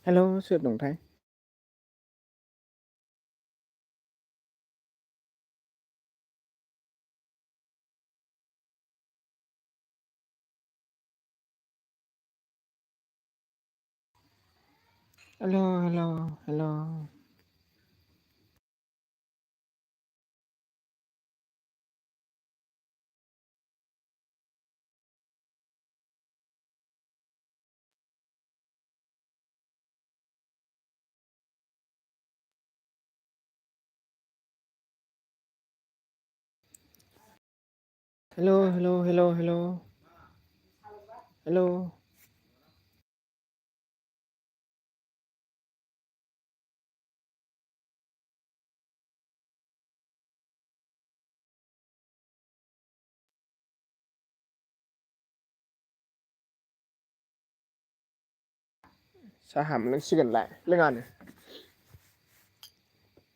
हेल' सोर दंथाय? हेल'। हेल'। साहा मोनलोंसिगोनलाय लोङानो?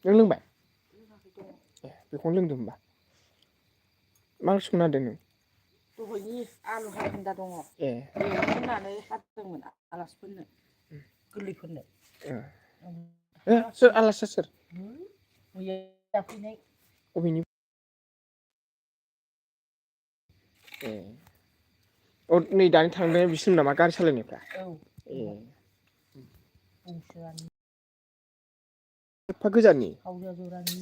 नों लोंबाय? ए बेखौनो लोंदो होनबा। मा ओंख्रि संना दोनदों नों? दहायनि आलु भाजा दङ। ए होननानै हारदोंमोन आलासिफोरनो गोरलैफोरनो। सोर आलासिया सोर? मैया जाफैनाय। अबेनि? ए औ नै दानि थांदों बिसोरमोन नामा गारि सालायनायफ्रा? औ ए बंसुरानि। एफा गोजाननि? हावजा जरानि।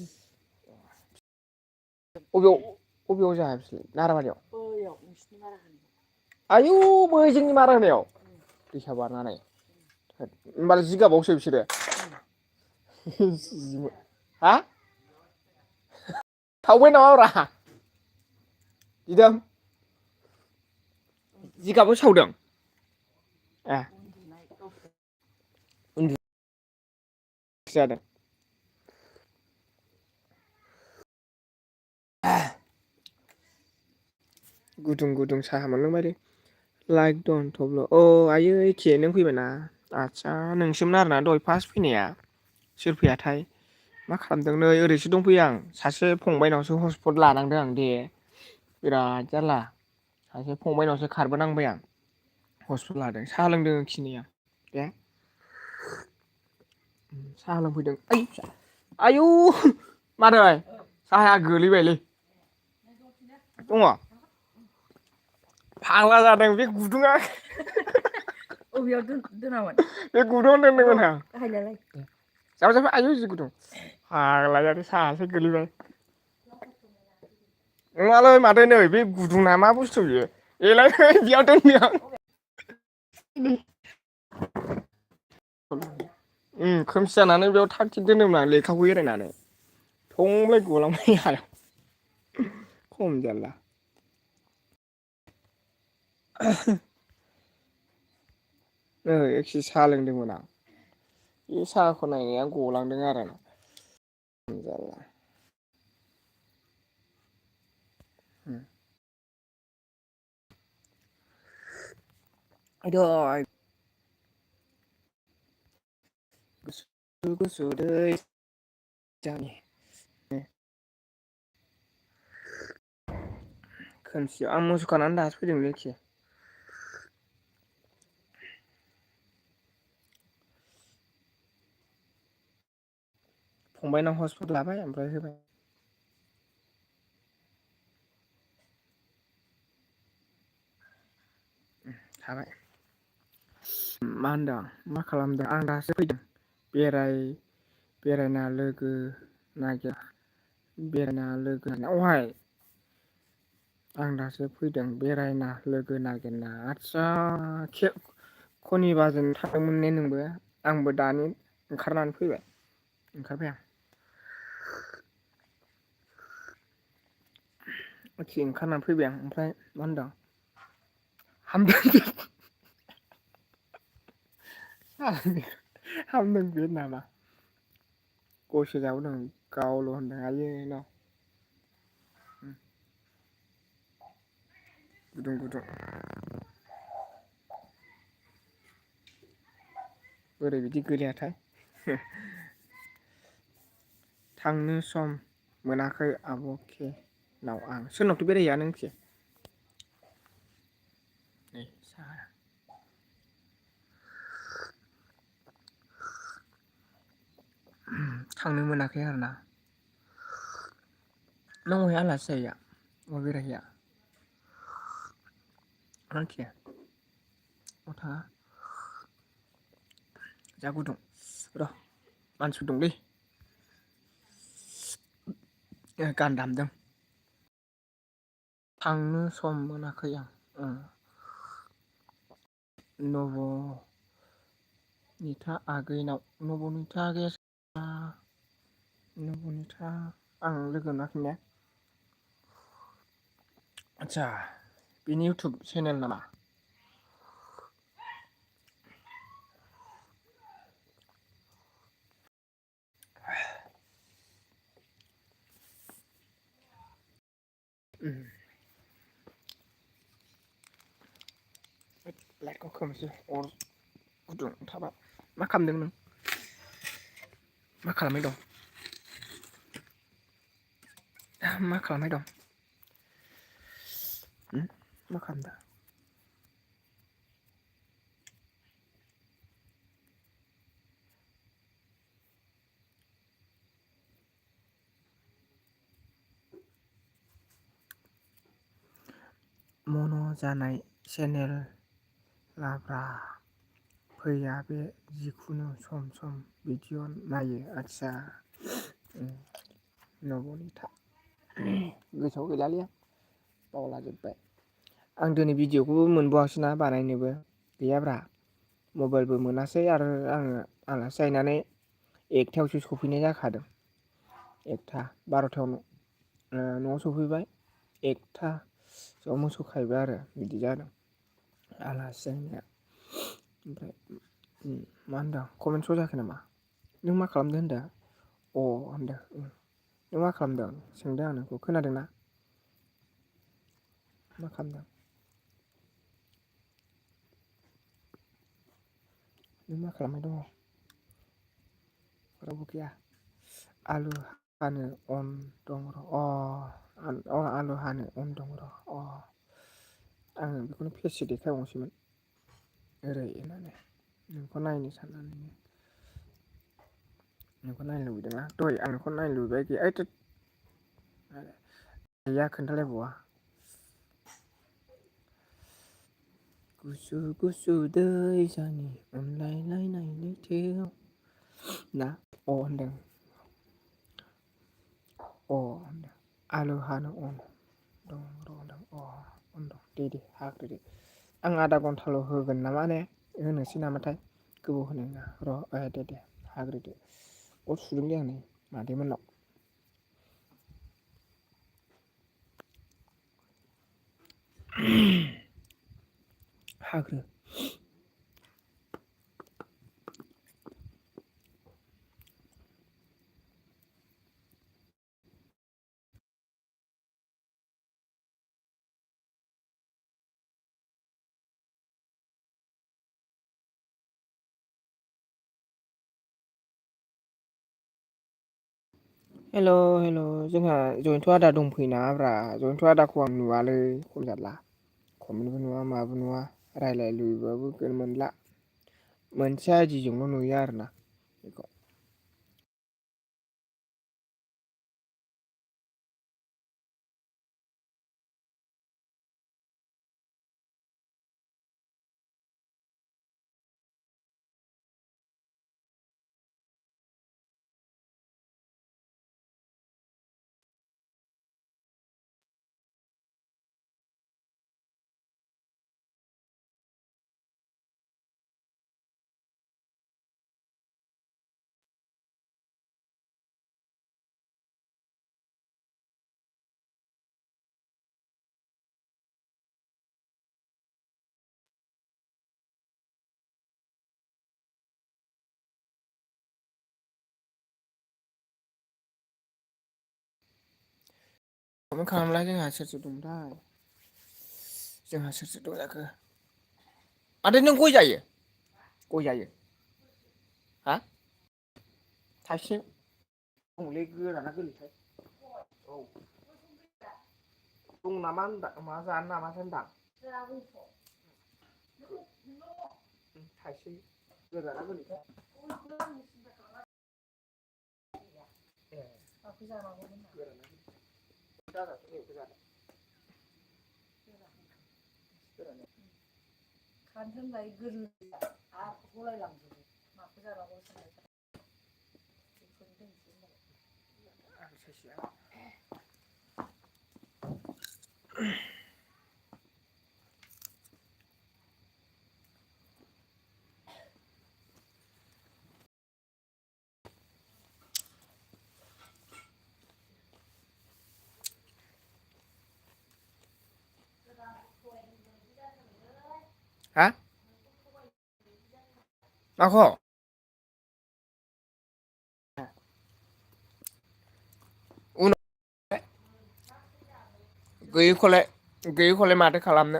अबेयाव जाया बिसोरलाय नाराबारियाव? बैयाव नोंसिनि मारा होनायाव। आयौ बै जोंनि मारा होनायाव दैसा बारनानै। होमबालाय जिगाबावसो बिसोरो? हा? सावबाय नामाब्रा दिदोम? जिगाबाव सावदों? ए जादों। गुदुं गुदुं साहा मोनलोंबाय दे। लाइक दन थब्ल' औ आयै एखे नों फैबायना आदसा नोंसोमोन आरोना दहाय फार्स्ट फैनाया सोर फैयाथाय? मा खालामदों नै ओरैसो दंफैयो आं सासे फंबायनावसो हटस्पट लानांदों आं दे। बिराद जारला सासे फंबयनावसो खारबोनांबाय आं। हस्पिट लादों साहा लोंदों खिनिया दे। साहा लोंफैदों ओइ आयु मादै साहाया गोलैबायलै। दङ? फाग्ला जादों बे गुदुङा अबेयाव दोनामोन बे गुदुङावनो दोनदोंमोन आं। गाहायनालाय जाबाय जाबाय आयु जि गुदुं फाग्ला जादों साहासो गोलैबाय। नङालै मादै नै बे गुदुंना मा बुस्थु बियो एलाय नै बेयाव दोनदों आं। खोमसि जानानै बेयाव थाग थिग दोनोमोन आं लेखाखौ एरायनानै। थंब्लेद गलांबाय हायाव खम जारला। नै एसे साहा लोंदोंमोन आं बे साहाखौ नायनाया गलांदों आरो। जारला। आयदै गुसु गुसु दै जानि खोमसि आं मोसौ खानानै दासो फैदों लोखि। फंबायनाव हस्पिटाल लाबाय ओमफ्राय होबाय। थाबाय मा होनदों मा खालामदों आं दासो फैदों बेरायना लोगो नागिर बेरायना लोगो अहाय आं दासो फैदों बेरायना लोगो नागिरना आदसा खनि बाजों थांदोंमोन ने नोंबो आंबो दानि ओंखारनानै फैबाय ओंखारबाय आं एखे ओंखारनानै फैबाय आं ओमफ्राय मा होनदों हामदों हामदों बे नामा गयसो जाबोदों गावल' होनदों आयै न' गुदुं गुदुं बोरै बिदि गोलैयाथाय थांनो सम मोनाखै आब'खे नाव आं सोरनावथ' बेरायहैया नोंखि नै साहा थांनो मोनाखै आरोना। नों अहाय आलासि जाहैया अबाव बेरायहैया? आरोखि अबाव थाङा? जा गुदुं र' मानसिफोर दंलै। गान दामदों। थांनो सम मोनाखै आं। नब निथा आगैनाव नब'निथा आगैया नब'निथा आं लोगो मोनाखै ने? आदसा बेनि इउटुब चेनेल नामा? लाइटखौ खोमोरसै अर गुदुं थाबा मा खालामदों नों? मा खालामबाय दं? मा खालामबाय दं? मा खालामदों? मन' जानाय चेनेल लाब्रा फैया बे जिखुनु सम भिडिअ नायो आदसा नब'निथा गोसोआव गैलालै आं बावलाजोब्बाय। आं दिनै भिडिअ'खौबो मोनबावासैना बानायनोबो गैयाब्रा मबाइलबो मोनासै आरो आङो आलासि जाहैनानै एकथायावसो सफैनाय जाखादों। एकथा बार'थायाव न'आव सफैबाय एकथा ज' मोसौ खायैबाय आरो बिदि जादों आलासि जाहैनाया। ओमफ्राय मा होनदों कमेन्ट श' जायाखै नामा? नों मा खालामदों होनदों? अ होनदों नों मा खालामदों सोंदों आं नोंखौ खोनादोंना? मा खालामदों? नों मा खालामबाय दङ? रावबो गैया आलु हानो अन दं र' आलु हानो अन दं र' आङो बेखौनो फेससो देखायबावनोसैमोन ओरै होननानै नोंखौ नायनो साननानैनो नोंखौ नायनो लुबैदोंना दहाय आं नोंखौ नायनो लुबैबाय गैया खोन्थालायबावा गुसु गुसु दै जानि अनलायलायनाय लैथोआव ना होनदों होनदों आलु हानो अन दं र' होनदों अन दं दे हाग्रोदो आं आधा घन्टाल' होगोन नामा ने होनोसै नामाथाय गोबाव होनाय नङा र' दे हाग्रोदो अर सुदोंलै आं नै मादैमोननाव हाग्रो हेल' जोंहा जयन्त आदा दंफैयो नामाब्रा जयन्त आदाखौ आं नुवालै खम जारला कमेन्टबो नुवा माबो नुवा रायज्लायनो लुबैबाबो मोनला मोनसे आइदिजोंल' नुयो आरोना बेखौ कमेन्ट खालामला जोंहा सोर सोर दंथाय जोंहा सोर सोर दं जाखो माथो नों गय जायो हा थाइसे दंलै गोराना गोलैथाय औ दं नामा होनदां मा जानो नामाथाय होनदां थाइसे गोराना गोलैथाय माखौ जानांगौमोन ना खान्थोन लाय गोरलै आरो गलायलांजोबो माखौ जानांगौ सानलाय बेखौनो दोनसै हा माखौ उनाव गैयिखौलाय माथो खालामनो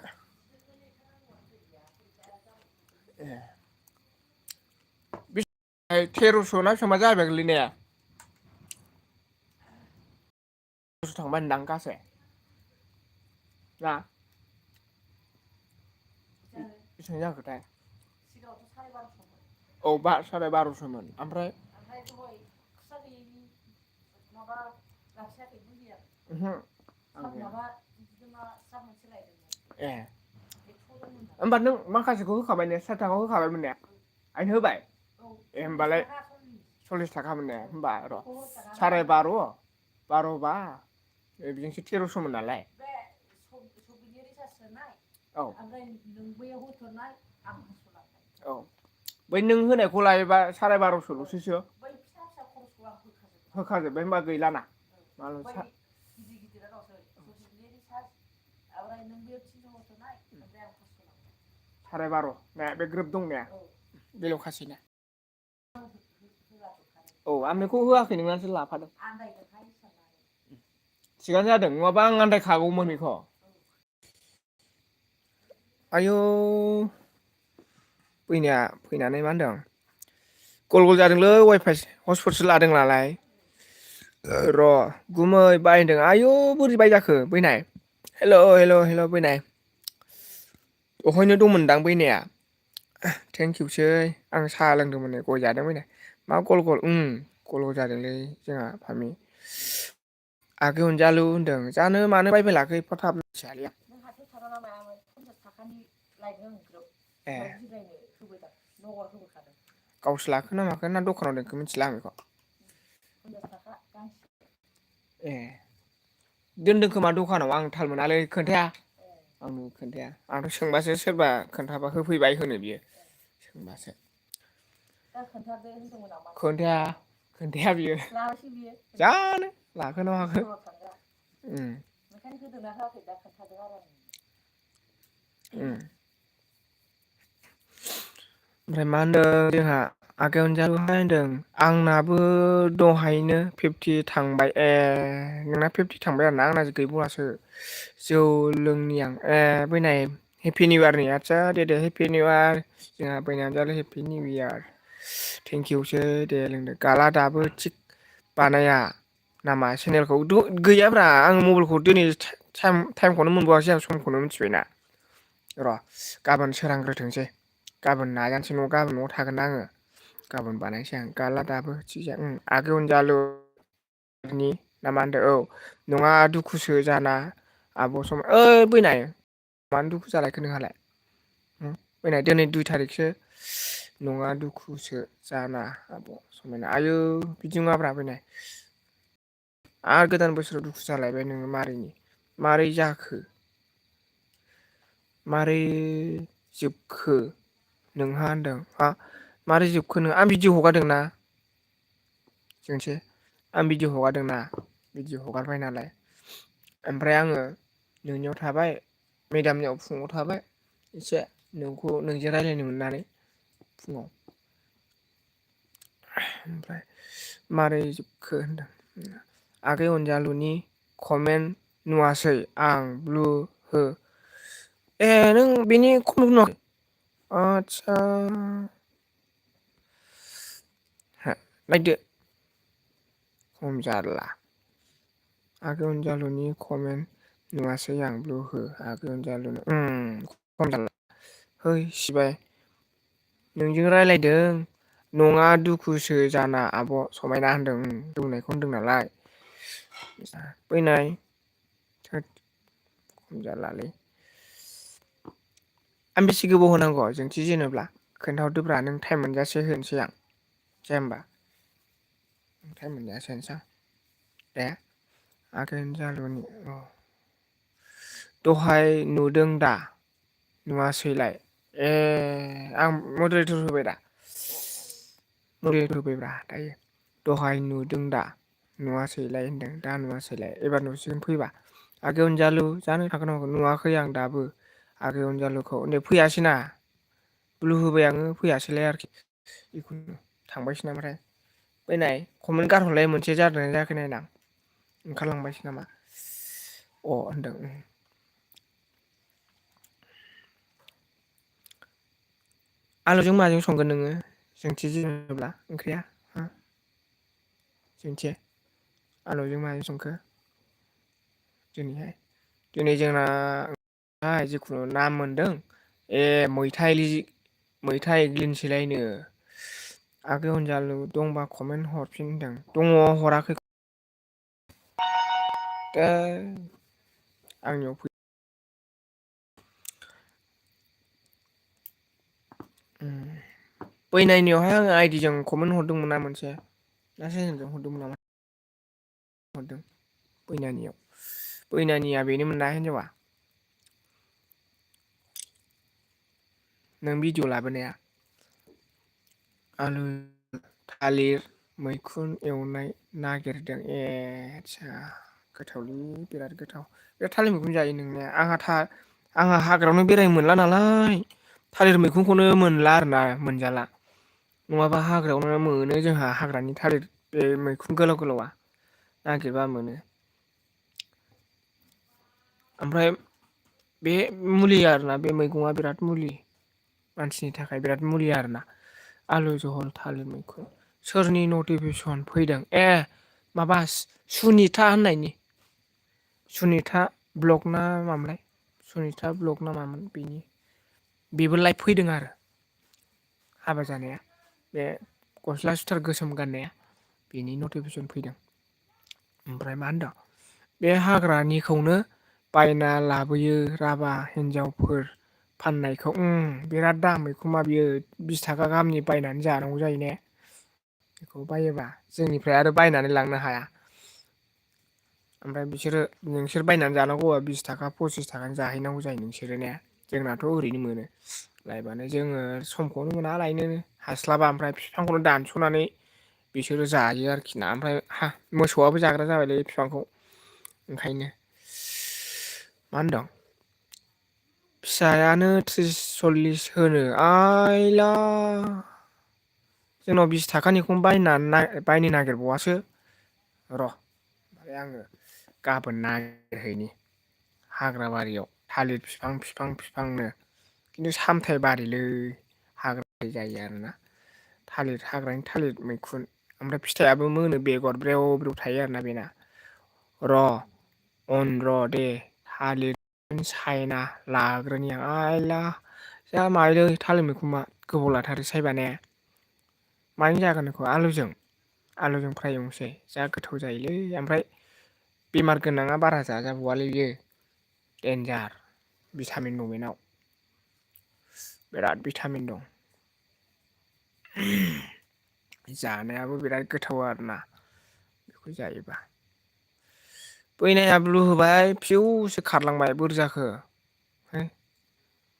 ए 13स' ना बेसेबांबा जाबाय गोलैनाया थांबाय होनदां गासै ना बेसेबां जाखोथाय सिगाङावथ' 12,500 औ 12,500मोन ओमफ्राय दहाय खोथिया गैयैनि माबा लाखियाखै बुलिया ओहो माबा बिदोंबा स्राब मोनसे लायदोंमोन ए 100 दंमोन दा होमबा नों माखासेखौ होखाबाय ने 60 थाखाखौ होखाबायमोन ने आइनो होबाय औ ए 40 होमबालाय थाखा 40 थाखा मोन ने होमबा र' बेखौ होखानानै बार' बा बेजोंसो 1300मोन नालाय बे सबिनि रिसार्ज सोनाय औ ओमफ्राय नों बैयाव होथ'नाय आं 500 लाबाय औ बै नों होनायखौ लायोबा 12,500ल'सैसो बै फिसा फिसा खरसखौ आं होखाजोब्बाय होनबा गैलाना बै गिदिर गिदिराल'सै सबिनि रिसार्ज ओमफ्राय नों बैयाव 300 होथ'नाय ओमफ्राय आं 500 लाबाय 12,500 ने बे ग्रोब दं ने औ बेल'खासैना होआखै औ आं बेखौ होआखै नोंनासो लाफादों आन्दायदोंहाय साननानै थिगानो जादों नङाबा आं आन्दायखागौमोन बेखौ आयौ फैनानै मा होनदों गल गल जादोंलै वाइफाइ हसपटसो लादों नालाय र' गुमै बाय होनदों आयौ बोरै बाय जाखो बैनाय हेल' बैनाय दहायनो दंमोनदां बैनाया थेंकिउसै आं साहा लोंदोंमोन नै गय जादों बैनाय मा गल गल जादोंलै जोंहा फामि आगै अनजालु होनदों जानो मानो बायफै लाखो एफा थाब मिथियालै आं नों हाथायाव थाङाबा मायामोन 50 थाखानि लायगोन ग्रोब ए ओमफ्राय बिलाइनो होबोदों नगर होबोखादों गावसो लाखो ना माखो ना दखानाव दोनखो मिथिला आं बेखौ 50 थाखा गांसे ए दोनदों खोमा दखानाव आं थाल मोनालै खोन्थाया ए आंनो खोन्थाया आंथ' सोंबासो सोरबा खोन्थाबा होफैबाय होनो बियो सोंबासो दा खोन्थादो होनदोंमोन आं मानसिफोरनो खोन्थाया बियो लाबायसो बियो जानो लाखो ना माखो स्कुलाव थांग्रा ओंखायनो होदोंना होआखै दा खोन्थादों आरो आं उम ओमफ्राय मा होनदों जोंहा आगै अनजालुहाय होनदों आंनाबो दहायनो 50 थांबाय ए नोंना 50 थांबाय आरोना आंना गैबावासो जौ लोंनि आं ए बैनाय हेपि निउ इयारनि आदसा दे हेपि निउ इयार जोंहा बैनाय अनजालु हेपि निउ इयार थेंकिउसै दे लोंदो गाला दाबो थिग बानाया नामा चेनेलखौ गैयाब्रा आं मबाइलखौ दिनै टाइमखौनो मोनबावासै आं समखौनो मिथिबायना र' गाबोन सोरांग्रोथोंसै गाबोन नाजानोसै गाबोन न'आव थागोन आङो गाबोन बानायनोसै आं गारला दाबो थिग आगै अनजालु नि ना मा होनदों औ नङा दुखुसो जाना आब' सम ओइ बैनाय मानो दुखु जालायखो नोंहालाय बैनाय दिनै 2 थारिखसो नङा दुखुसो जाना आब' समायना आयौ बिदि नङाब्रा बैनाय आरो गोदान बोसोराव दुखु जालायबाय नोङो मारै जाखो मारै जोबखो नोंहा होनदों हा मारै जोबखो नों आं भिडिअ हगारदोंना जोंसो आं भिडिअ हगारदोंना भिडिअ हगारबाय नालाय ओमफ्राय आङो नोंनियाव थाबाय मेदामनियाव फुङाव थाबाय एसे नोंजों रायज्लायनो मोननानै फुङाव ओमफ्राय मारै जोबखो होनदों आगै अनजालुनि कमेन्ट नुवासै आं ब्लु हो ए नों बेनि कमेन्टखौ नुवाखै आदसा नायदो खम जारला आगै अनजालुनि कमेन्ट नुवासै आं ब्लु हो आगै अनजालुनो है सिबाय नोंजों रायज्लायदों नङा दुखुसो जाना आब' समायना होनदों बुंनायखौ होनदों नालाय फैनाय थोद खम जालालै आं बेसे गोबाव होनांगौ जोंथि जेनोब्ला खोन्थाहरदोब्रा नों टाइम मोनजासे होनोसै आं जाया होमबा टाइम मोनजासे होनोसै आं दे आघोन जानुवारि दहाय नुदों दा नुवासैलाय ए आं मडरेटर होबाय दा मडरेटर होबायब्रा दायो दहाय नुदों दा नुवासैलाय होनदों दा नुवासैलाय एबार नुसिगोन फैबा आगै अनजालु जानो थागोन ना मागोन नुवाखै आं दाबो आगै अनजालुखौ नै फैयासैना ब्लु होबाय आङो फैयासैलाय आरोखि जिखुनु थांबायसै नामाथाय फैनाय कमेन्ट गारहरलाय मोनसे जादोंना जायाखै नायनां ओंखारलांबायसै नामा अ होनदों आलुजों माजों संगोन नोङो जोंथि जेनेब्ला ओंख्रिया हा जोंथि आलुजों माजों संखो दिनै जोंना जिखुनु ना मोनदों ए मैथा एग्लिनोसैलायनो आगै अनजालु दंबा कमेन्ट हरफिन होनदों दङ हराखै आंनियाव फै बैनायनियावहाय आङो आइडिजों कमेन्ट हरदोंमोन ना मोनसे ना सोरजों हरदोंमोन नामा हरदों बैनानिया बेनोमोन ना हिनजावा नों भिडिअ लाबोनाया आलु थालिर मैखुन एवनाय नागिरदों ए आदसा गोथावलै बिराद गोथाव बे थालिर मैखुन जायो नोंनिया आंहा हाग्रायावनो बेरायनो मोनला नालाय थालिर मैखुनखौनो मोनला आरोना मोनजाला नङाबा हाग्रायावनो मोनो जोंहा हाग्रानि थालिर बे मैखुन गोलाव गोलावा नागिरबा मोनो ओमफ्राय बे मुलि आरोना बे मैगङा बिराद मुलि मानसिनि थाखाय बिराद मुलि आरोना आलु जहल थालिर मैखुन सोरनि नटिफिकेसन फैदों ए माबा सुनिता होननायनि सुनिता ब्लक ना मामोनलाय सुनिता ब्लक ना मामोन बेनि बेबो लाइभ फैदों आरो हाबा जानाया बे गस्ला सुथार गोसोम गाननाया बेनि नटिफिकेसन फैदों ओमफ्राय मा होनदों बे हाग्रानिखौनो बायना लाबोयो राभा हिन्जावफोर फाननायखौ बिराद दाम मैखुनना बियो 20 थाखा गाहामनि बायनानै जानांगौ जायो ने बेखौ बायोबा जोंनिफ्राय आरो बायनानै लांनो हाया ओमफ्राय नोंसोर बायनानै जानांगौबा 20 थाखा 25 थाखानि जाहैनांगौ जायो नोंसोरो ने जोंनाथ' ओरैनो मोनो लायबानो जोङो समखौनो मोना लायनो हास्लाबा ओमफ्राय बिफांखौनो दानस'नानै बिसोरो जायो आरोखि ना ओमफ्राय मोसौआबो जाग्रा जाबायलै बिफांखौ ओंखायनो मा होनदों फिसायानो 30-40 होनो आइला जोंनाव 20 थाखानिखौनो बायनो नागिरबावासो र' ओमफ्राय आङो गाबोन नागिरहैनि हाग्रा बारियाव थालिर बिफांनो खिन्थु सामथाय बारिलै हाग्रा बारि जायो आरोना हाग्रानि थालिर मैखुन ओमफ्राय फिथाइयाबो मोनो बेगर ब्रेव ब्रेव थायो आरोना बेना र' दे थालिर सायना लाग्रोनि आं आइला जा माबालै थालिर मैखुना गोबाव लाथारो सायबा ने माजों जागोन बेखौ आलुजों फ्राय एवनोसै जा गोथाव जायोलै ओमफ्राय बेमार गोनाङा बारा जाजाबावालै बियो देन्जार भिटामिन दं बेनाव बिराद भिटामिन दं जानायाबो बिराद गोथाव आरोना बेखौ जायोबा बैनाया ब्लु होबाय फिउसो खारलांबाय बोरै जाखो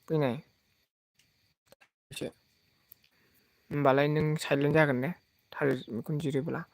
बैनाय होमबालाय नों साइलेन्ट जागोन ने थालिर मैखुन जिरोब्ला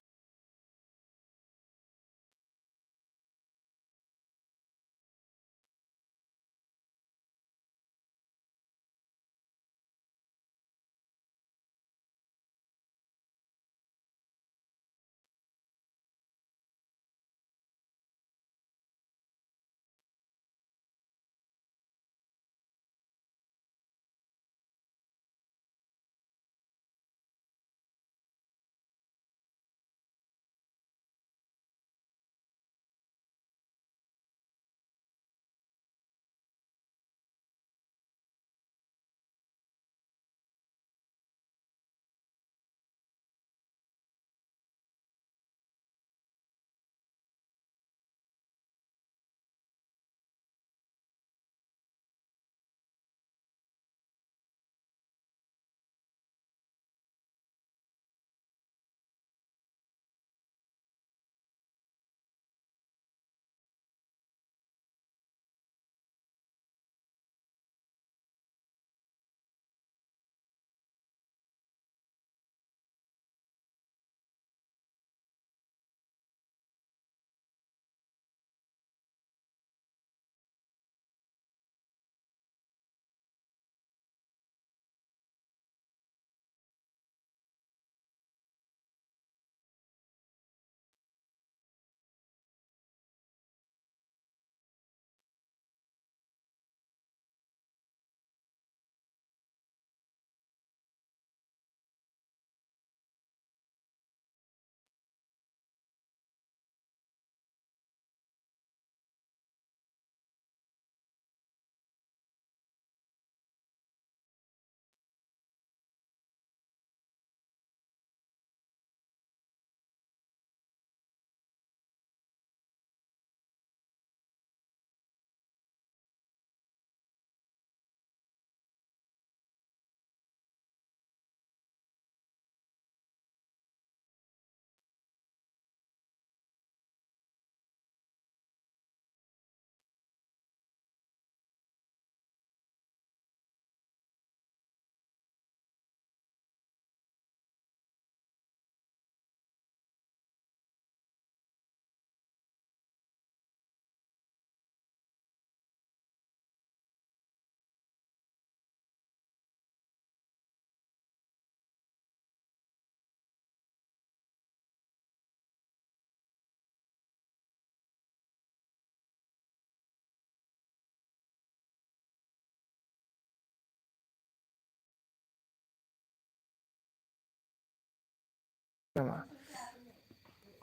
नामा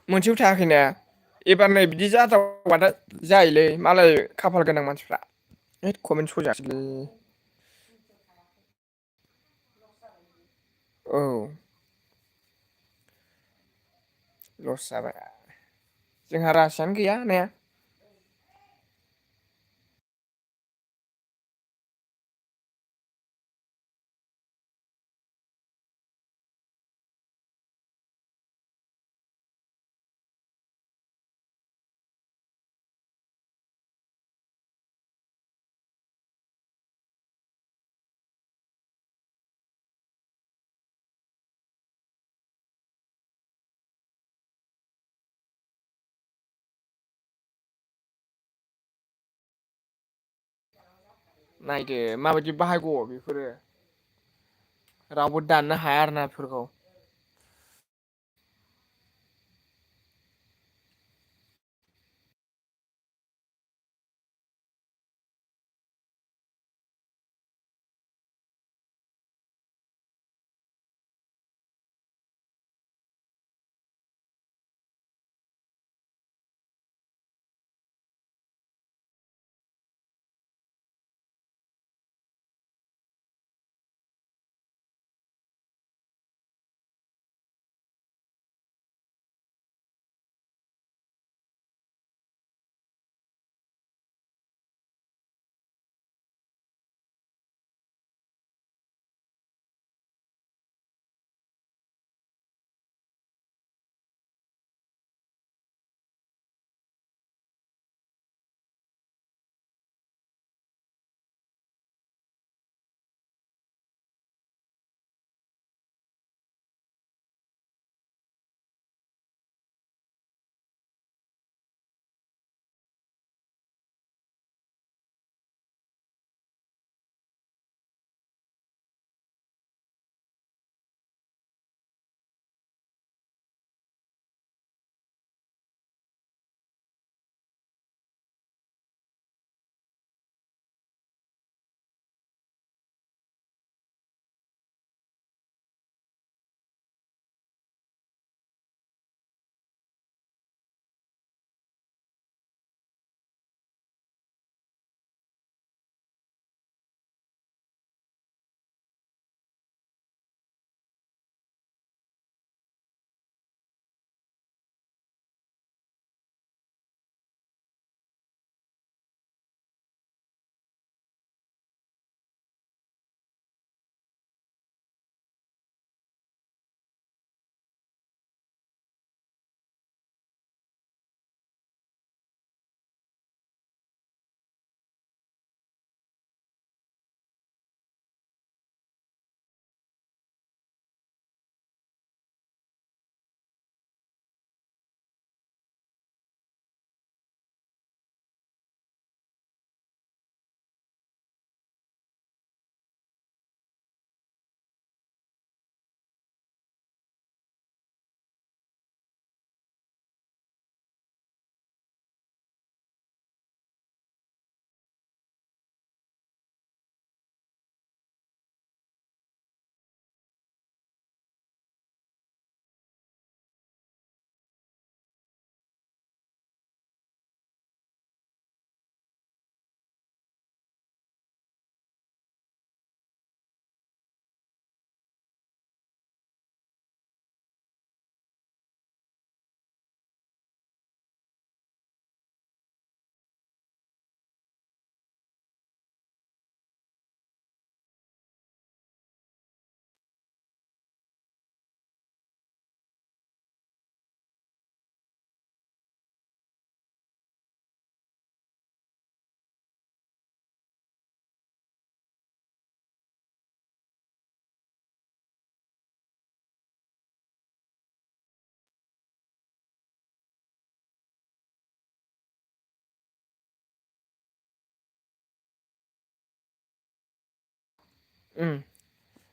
मोनसेबो थायाखैना एबार नै बिदि जाथावबाथाय जायोलै मालाय खाफाल गोनां मानसिफ्रा हैद कमेन्ट सजासैलै औ लस जाबाय जोंहा रासियानो गैया हानाया नायदो माबायदि बाहायग' बेफोरो रावबो दाननो हाया आरोना बेफोरखौ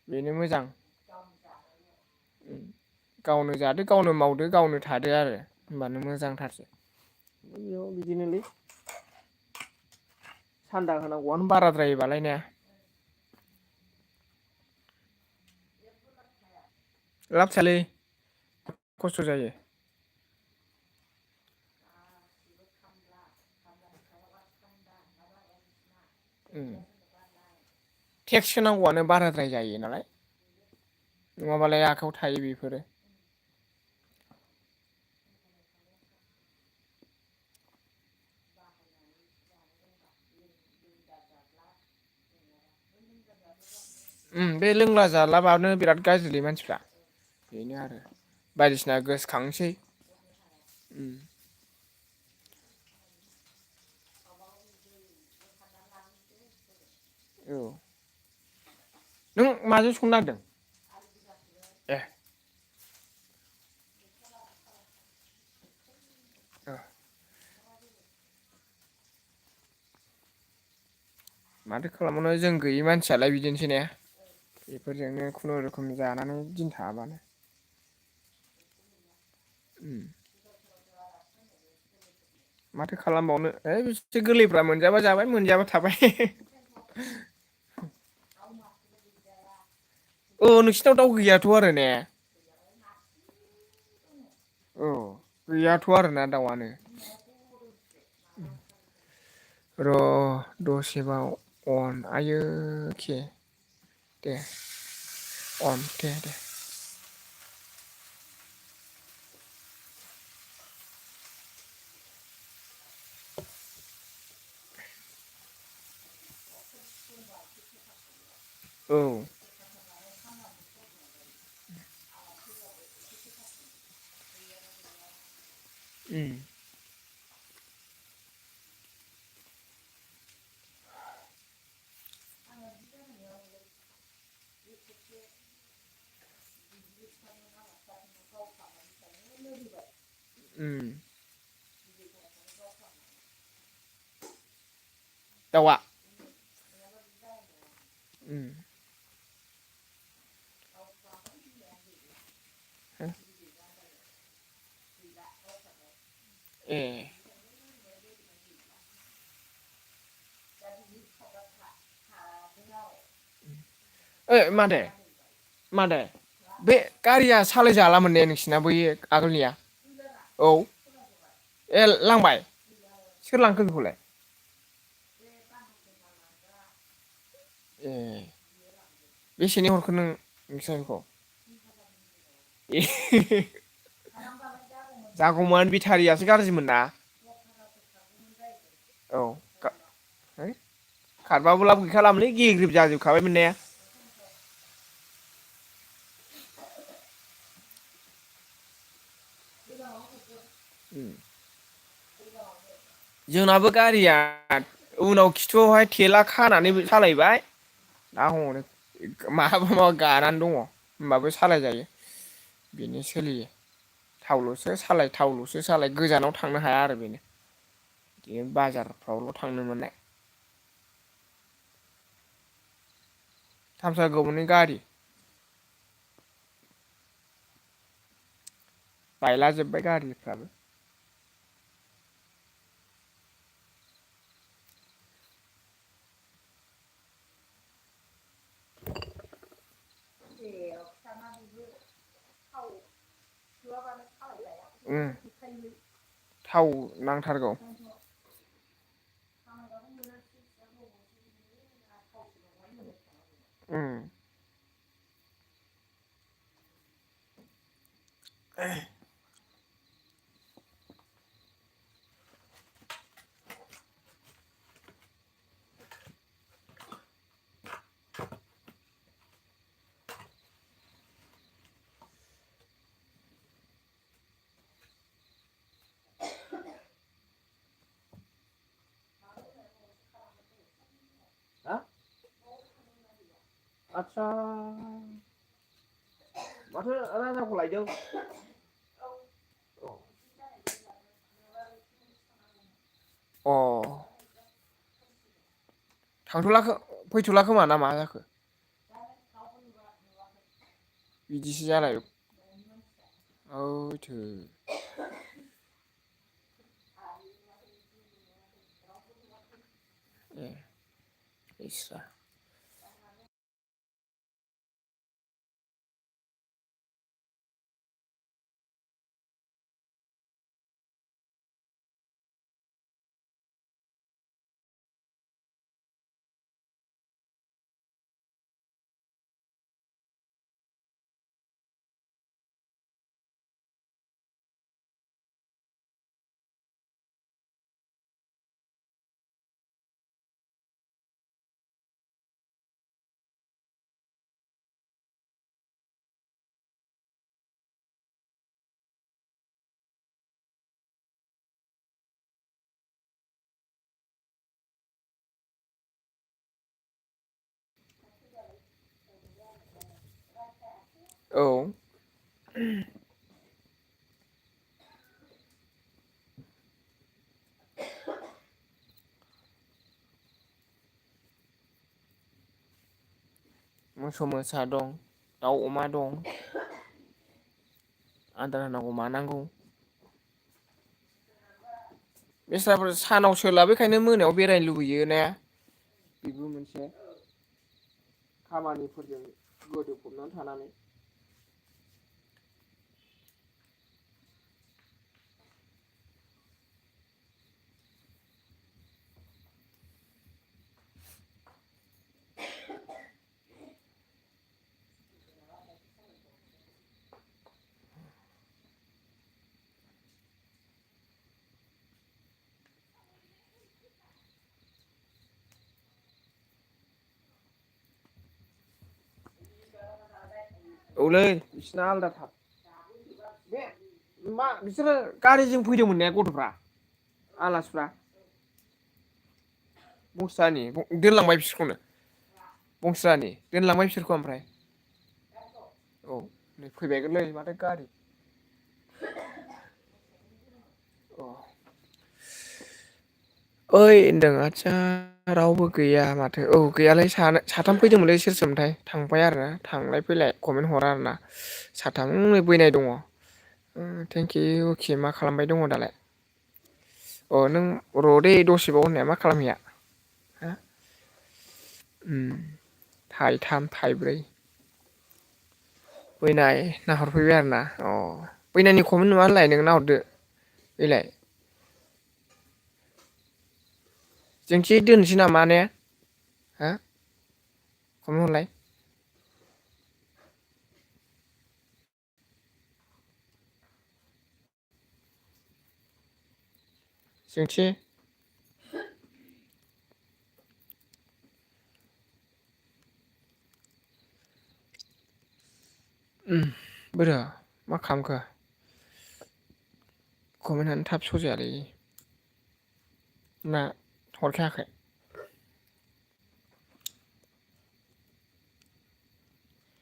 बेनो मोजां गावनो जादो गावनो मावदो गावनो थादो आरो होमबानो मोजांथारसै बेयाव बिदिनोलै सान्दा होनांगौआनो बाराद्रायोबालाय ने लाब सालै खस्थ' जायो। टेक्स होनांगौआनो बाराद्राय जायो नालाय नङाबालाय आखायाव थायो बेफोरो। बे लोंला जालाबानो बिराद गाज्रिलै मानसिफ्रा बेनो आरो बायदिसिना गोसोखांसै। औ नों माजों संनो नागिरदों? ए औ माथो खालामबावनो जों गैयि मानसियालाय बिदिनोसै ने बेफोरजोंनो खुनुरुखुम जानानै दिन थाङाबानो। उम माथो खालामबावनो ओइ बिसोर गोरलैफ्रा मोनजाबा जाबाय मोनजायाबा थाबाय। औ नोंसिनाव दाउ गैयाथ' आरो ने? औ गैयाथ' आरोना दाउआनो। र' दसेबाव अन आयो के दे अन दे औ उम उम दाउआ उम ए ओइ मादै बे गारिया सालायजालामोन ने नोंसिना बै आगोलनिया? औ ए लांबाय सोर लांखो बेखौलाय? ए बेसेनि हरखो नों नोंसा बेखौ? ए जागौमोन बेटारियासो गाज्रिमोन ना। औ है खारबाबो लाब गैखालामोनलै गेग्रेब जाजोबखाबायमोन ने? उम जोंनाबो गारिया उनाव खिथुआवहाय थेला खानानै सालायबाय दा हनै माबा माबा गानानै दङ होमबाबो सालायजायो बेनो सोलियो थावल'सो सालाय गोजानाव थांनो हाया आरो बेनो बिदिनो बाजारफ्रावल' थांनो मोननाय थामसा गोबौनि गारि बायलाजोब्बाय गारिफ्राबो उम थाव नांथारगौ उम हा आतसा माथो राजाखौ लायदों अ थांथ'ला फैथ'ला खोमा ना मा जाखो बिदिसो जालाय औथो ए इस्रा औ मोसौ मोसा दं दाउ अमा दं आदार होनांगौ मा नांगौ बेस्राफोर सानाव सोलाबैखायनो मोनायाव बेरायनो लुबैयो ने बेबो मोनसे खामानिफोरजों गोदोफबनानै थानानै औलै बिसिना आलादाथार बे मा बिसोरो गारिजों फैदोंमोन ने गथ'फ्रा आलासिफ्रा बंसितानि दोनलांबाय बिसोरखौनो बंसितानि दोनलांबाय बिसोरखौ ओमफ्राय औ नै फैबायगोनलै माथो गारि अ ओइ होनदों आदसा रावबो गैया माथो औ गैयालाय साथाम फैदोंमोनलै सोर सोरमोनथाय थांबाय आरो थांलाय फैलाय कमेन्ट हरा आरोना साथाम बैनाय दङ थेंकिउ अके मा खालामबाय दङ दालाय अ नों र'दै दसेबाव होननाया मा खालामहैया हा थाइथाम थाइब्रै बैनाय नाहरफैबाय आरोना अ बैनायनि कमेन्ट नुवा होनलाय नों नाहरदो बैलाय जोंथि दोननोसै नामा ने हा कमेन्ट हरलाय जोंथि बोरो मा खालामखो कमेन्टआनो थाब स' जायालै ना हरखायाखै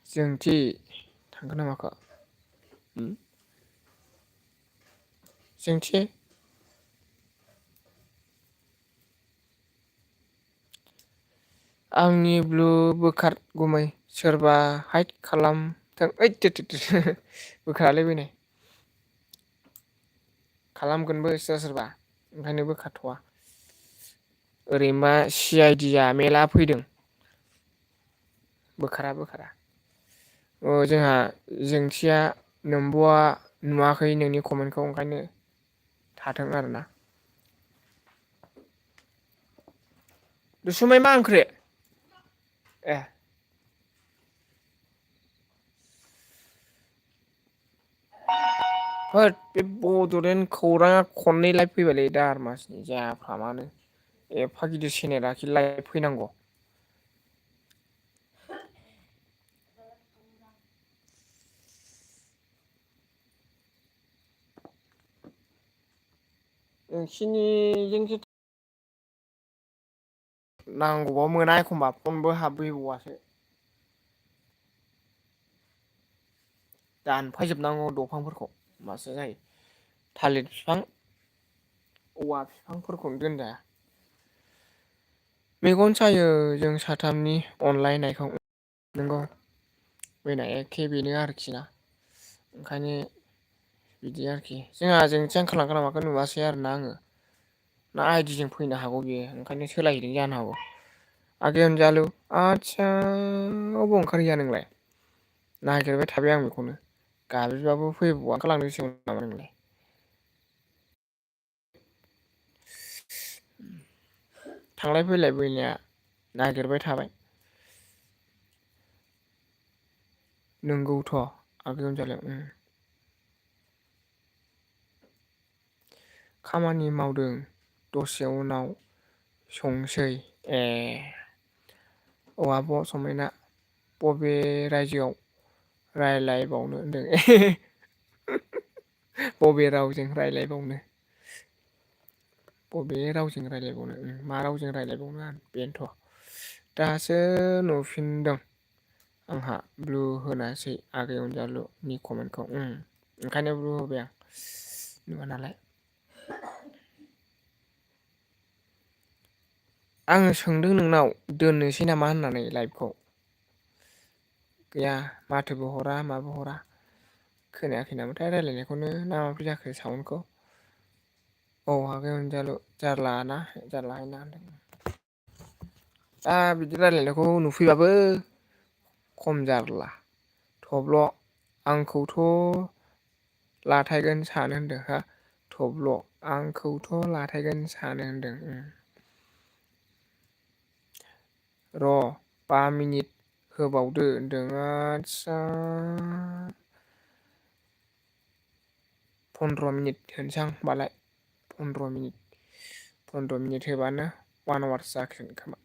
जोंथि थांखो ना माखो जोंथि आंनि ब्लु बोखारगुमै सोरबा हाइद खालामथों ओइद बोखारालै बैनाय खालामगोनबो सोरबा सोरबा ओंखायनो बोखारथ'वा ओरैनोबा सि आइडि आ मेला फैदों बोखारा जोंहा जोंथिया नोमब'आ नुवाखै नोंनि कमेन्टखौ ओंखायनो थाथों आरोना दुसुमै मा ओंख्रि ए होद बे बड'लेण्ड खौराङा खननै लाइभ फैबायलै दार मासनि जाफ्रामानो एफा गिदिर सेनेराखि लाइभ फैनांगौ नोंसिनिजोंसो नांगौबाव मोना एखमबा फनबो हाबफैबावासो दानफायजोबनांगौ दंफांफोरखौ होमबासो जायो थालिर बिफां औवा बिफांफोरखौनो दोनजाया मेगन सायो जों साथामनि अनलायनायखौ नंगौ बैनाय एखे बेनो आरोखि ना ओंखायनो बिदि आरोखि जोंहाजों ओंखारलांखोना माखो नुवासै आरोना आङो ना आइदिजों फैनो हागौ बियो ओंखायनो सोलायहैदों जानो हागौ आगै अनजालु आदसा अबाव ओंखारहैया नोंलाय नागिरबाय थाबाय आं बेखौनो गाबज्रिबाबो फैबावा ओंखारलांदोंसो नामा नोंलाय थांलाय फैलाय बैनाया नागिरबाय थाबाय नोंगौथ' आगै अनजालु खामानि मावदों दसे उनाव संसै ए औ आब' समायना बबे रायजोआव रायलायबावनो होनदों बबे रावजों रायलायबावनो बबे रावजों रायलायबावनो मा रावजों रायलायबावनो बेनोथ' दासो नुफिनदों आंहा ब्लु होनासै आगै अनजालुनि कमेन्टखौ ओंखायनो ब्लु होबाय आं नुवा नालाय। आङो सोंदों नोंनाव दोननोसै नामा होननानै लाइभखौ गैया माथोबो हरा माबो हरा खोनायाखै नामाथाय रायलायनायखौनो ना माब्रै जाखो साउन्डखौ औ आगै अनजालु जारलाना जारलाहायना होनदों। दा बिदि रायलायनायखौ नुफैबाबो खम जारला थब्ल' आंखौथ' लाथायगोन सानो होनदों हा थब्ल' आंखौथ' लाथायगोन सानो होनदों। र' 5 मिनिट होबावदो होनदों आदसा 15 मिनिट होनोसै आं होनबालाय 15 मिनिट होबानो 1 आवार जासिगोन खोमा।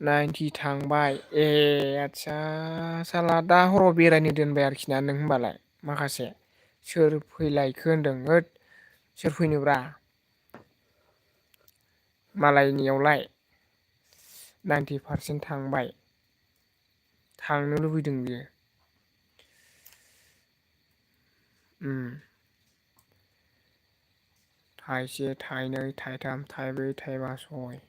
90 थांबाय ए आदसा साला दा हराव बेरायनो दोनबाय आरोखि ना नों होनबालाय माखासे सोर फैलायखो होनदों होद सोर फैनोब्रा मालायनियावलाय 90% थांबाय थांनो लुबैदों बियो। थाइसे थाइनै थाइथाम थाइब्रै थाइबा सय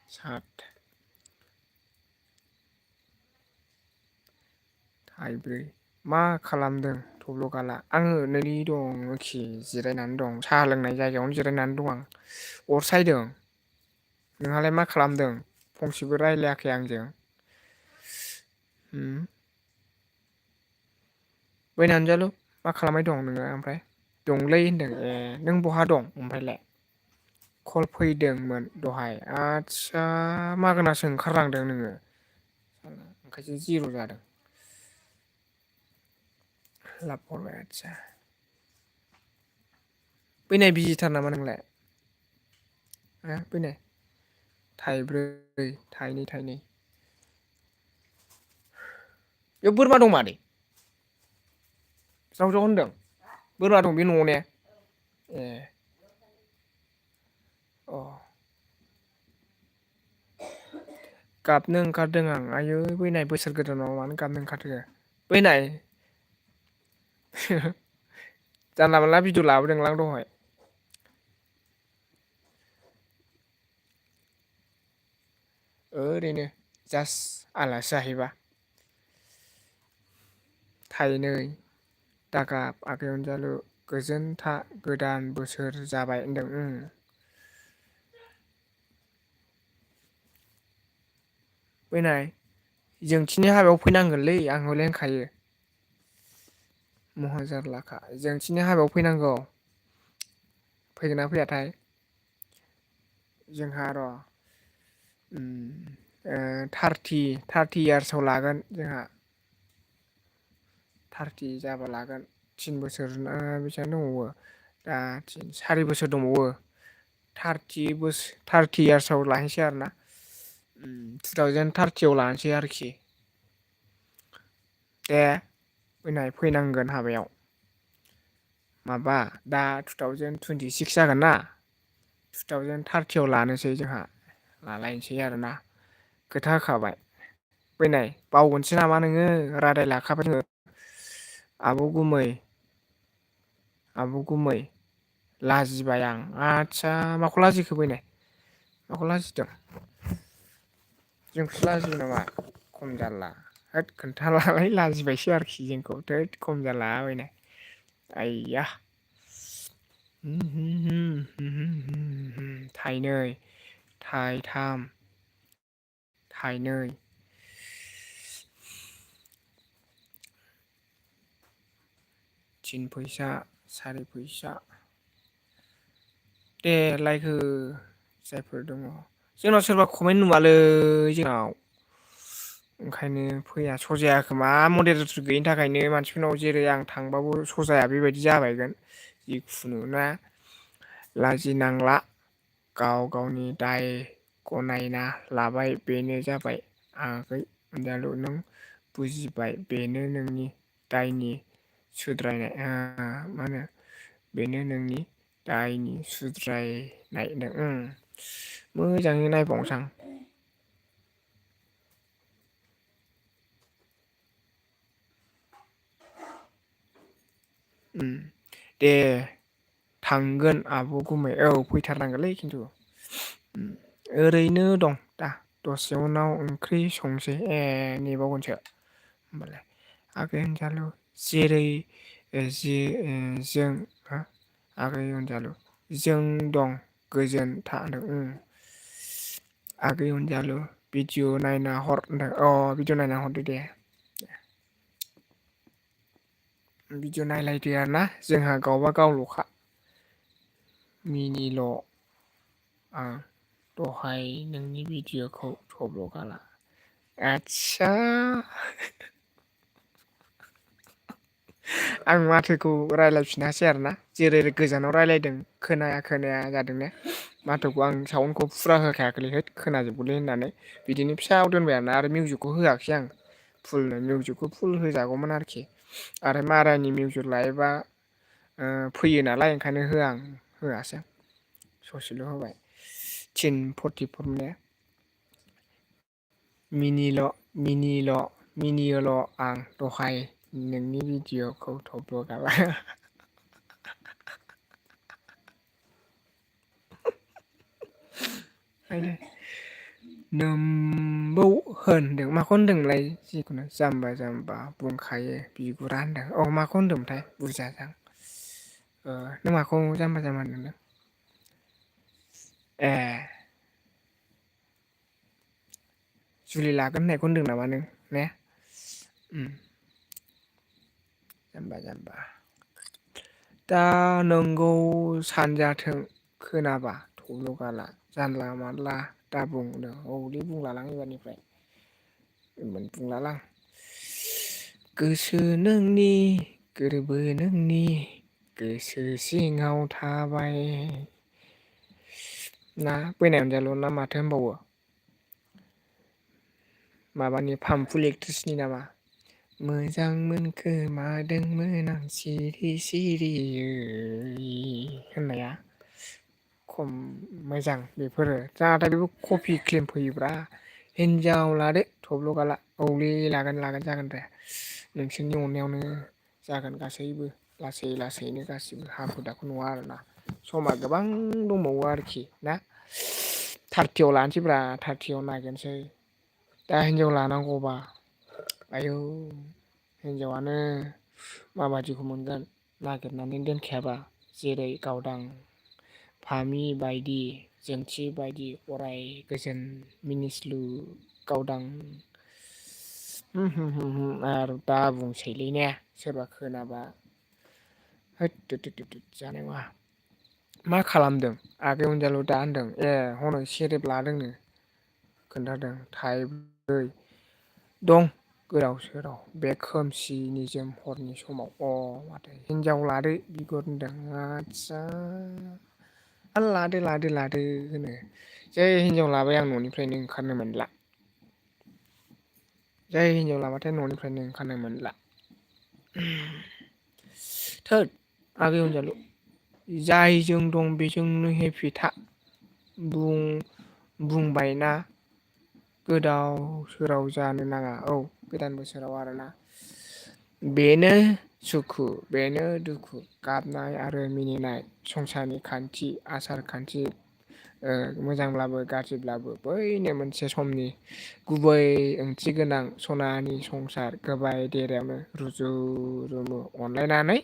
7 थाइब्रै मा खालामदों थब्ल'गाला आङो नै दं एखि जिरायनानै दं साहा लोंनाय जायगायावनो जिरायनानै दं आं अर सायदों। नोंहालाय मा खालामदों फंसेबो रायलायाखै आंजों बैनाय अनजालु मा खालामबाय दं नोङो ओमफ्राय दंलै होनदों ए नों बहा दं ओमफ्रायलाय कल फैदोंमोन दहाय आदसा मागोनासो ओंखारलांदों नोङो ओंखायसो जिर' जादों। लाब हरबाय आदसा बैनाय बिजिथार नामा नोंलाय हो बैनाय थाइब्रै थाइनै थाइनै बेयाव बोरमा दं मादै ज्राव ज्राव होनदों बोरमा दं बे न'आव ने ए अ गाबनो ओंखारदों आं आयै बैनाय बोसोर गोदानाव मानो गाबनो ओंखारखो बैनाय जानला मोनला भिडिअ लाबोदोंलां दहाय ओरैनो जास्ट आलासि जाहैबा थाइनै दागाब आगै अनजालु गोजोनथा गोदान बोसोर जाबाय होनदों बैनाय जोंथिनि हाबायाव फैनांगोनलै आं हले होनखायो महा जारलाखा जोंथिनि हाबायाव फैनांगौ फैगोना फैयाथाय जोंहा र' 30 इयार्सआव लागोन जोंहा 30 जाबा लागोन 3 बोसोर ना बेसेबां दंबावो दा 4 बोसोर दंबावो 30 इयार्सआव लाहैसै आरोना 2030आव लानोसै आरोखि दे फैनाय फैनांगोन हाबायाव माबा दा 2026 जागोन ना 2030आव लानोसै जोंहा लालायनोसै आरोना खोथा होखाबाय फैनाय बावगोनसो नामा नोङो रादाय लाखाबाय नोङो आब' गुमै लाजिबाय आं आदसा माखौ लाजिखो बैनाय माखौ लाजिदों जोंखौसो लाजियो नामा खम जारला होद खोन्थालालाय लाजिबायसो आरोखि जोंखौ थोद खम जालाबायनाय आइया थाइनै थाइथाम थाइनै 3 फैसा 4 फैसा दे लाइक हो जायफोर दङ जोंनाव सोरबा कमेन्ट नुवालै जोंनाव ओंखायनो फैया सजाया खोमा मडेरेटर गैयिनि थाखायनो मानसिफोरनाव जेरै आं थांबाबो सजाया बेबायदि जाबायगोन जिखुनु ना लाजिनांला गाव गावनि दाय गनायना लाबाय बेनो जाबाय आगै अनजालु नों बुजिबाय बेनो नोंनि दायनि सुद्रायनाय मा होनो बेनो नोंनि दायनि सुद्रायनाय मोजाङै नायबावनोसां दे थांगोन आब' गुमै औ फैथारनांगोनलै खिन्थु ओरैनो दं दा दसे उनाव ओंख्रि संसै नेबावगोनसो होमबालाय आगै अनजालु जेरै जों आगै अनजालु जों दं गोजोन था होनदों आगै अनजालु भिडिअ नायना हर होनदों भिडिअ नायना हरदो दे भिडिअ नायलायदो आरोना जोंहा गावबा गावल'खा मिनिल' आं दहाय नोंनि भिडिअ'खौ थब्ल'गाला आदसा आं माथोखौ रायज्लायफिनासै आरोना जेरै गोजानाव रायज्लायदों खोनाया जादों ने माथोखौ आं साउन्डखौ फुरा होखायाखैलै खोनाजोबगोनलै होननानै बिदिनो फिसायाव दोनबाय आरो मिउजिकखौ होआखिसै आं फुलनो मिउजिकखौ फुल होजागौमोन आरोखि आरो मारानि मिउजिक लायोबा फैयो नालाय ओंखायनो होआसै आं ससेल' होबाय 1044 ने मिनियोल' आं दहाय नोंनि भिडिअ'खौ थब्ल'गाला नोमबौ होनदों माखौ होनदोंलाय जिखुनु जाम्बा बुंखायो बिगुरा होनदों माखौ होनदोंमोनथाय बुजियासै आं नों माखौ जाम्बा होनदों ए जुलि लागोन होननायखौ होनदों नामा नों ने जाम्बा दा नोंगौ सानजाथों खोनाबा थब्ल'गाला जानला मानला दा बुंदों औलै बुंलालां एबारनिफ्राय बुंलालां गोसो नोंनि गोरबो नोंनि गोसो सिङाव थाबाय ना बैनाय अनजालु ना माथो होनबावो माबानि फामफुल एक्ट्रिसनि नामा मोजां मोनखोमादोंमोन आं सिरि सिरियै होननाया खम मोजां बेफोरो जाहाथे बेबो कपि क्लेम फैयोब्रा हिनजाव लादो थब्ल'गाला औलै लागोन जागोन दे नोंसोरनि अननायावनो जागोन गासैबो लासैनो गासिबो हाखु दाखु नङा आरोना समा गोबां दंबावो आरोखि ना 30आव लानोसैब्रा 30आव नागिरसै दा हिनजाव लानांगौबा आयौ हिनजावानो माबायदिखौ मोनगोन नागिरनानै दोनखायाबा जेरै गावदां फामि बायदि जोंथि बायदि अराय गोजोन मिनिस्लु गावदां आरो दा बुंसैलै ने सोरबा खोनाबा होद जानाय नङा मा खालामदों आगै अनजालु दा होनदों हनै सेरेब लादोंनो खोन्थादों थाइब्रै दं गोदाव सोराव बे खोमसि निजोम हरनि समाव माथो हिनजाव लादो बिगुर होनदों आदसा लादो होनो जै हिनजाव लाबाय आं न'निफ्रायनो ओंखारनो मोनला जै हिनजाव लाबाथाय न'निफ्रायनो ओंखारनो मोनला थोद आगै अनजालु जायजों दं बेजोंनो हेपि था बुंबायना गोदाव सोराव जानो नाङा गोदान बोसोराव आरोना बेनो सुखु बेनो दुखु गाबनाय आरो मिनिनाय संसारनि खान्थि आसार खान्थि मोजांब्लाबो गाज्रिब्लाबो बैनो मोनसे समनि गुबै ओंथि गोनां सनानि संसार गोबाय देरायावनो रुजु रुमु अनलायनानै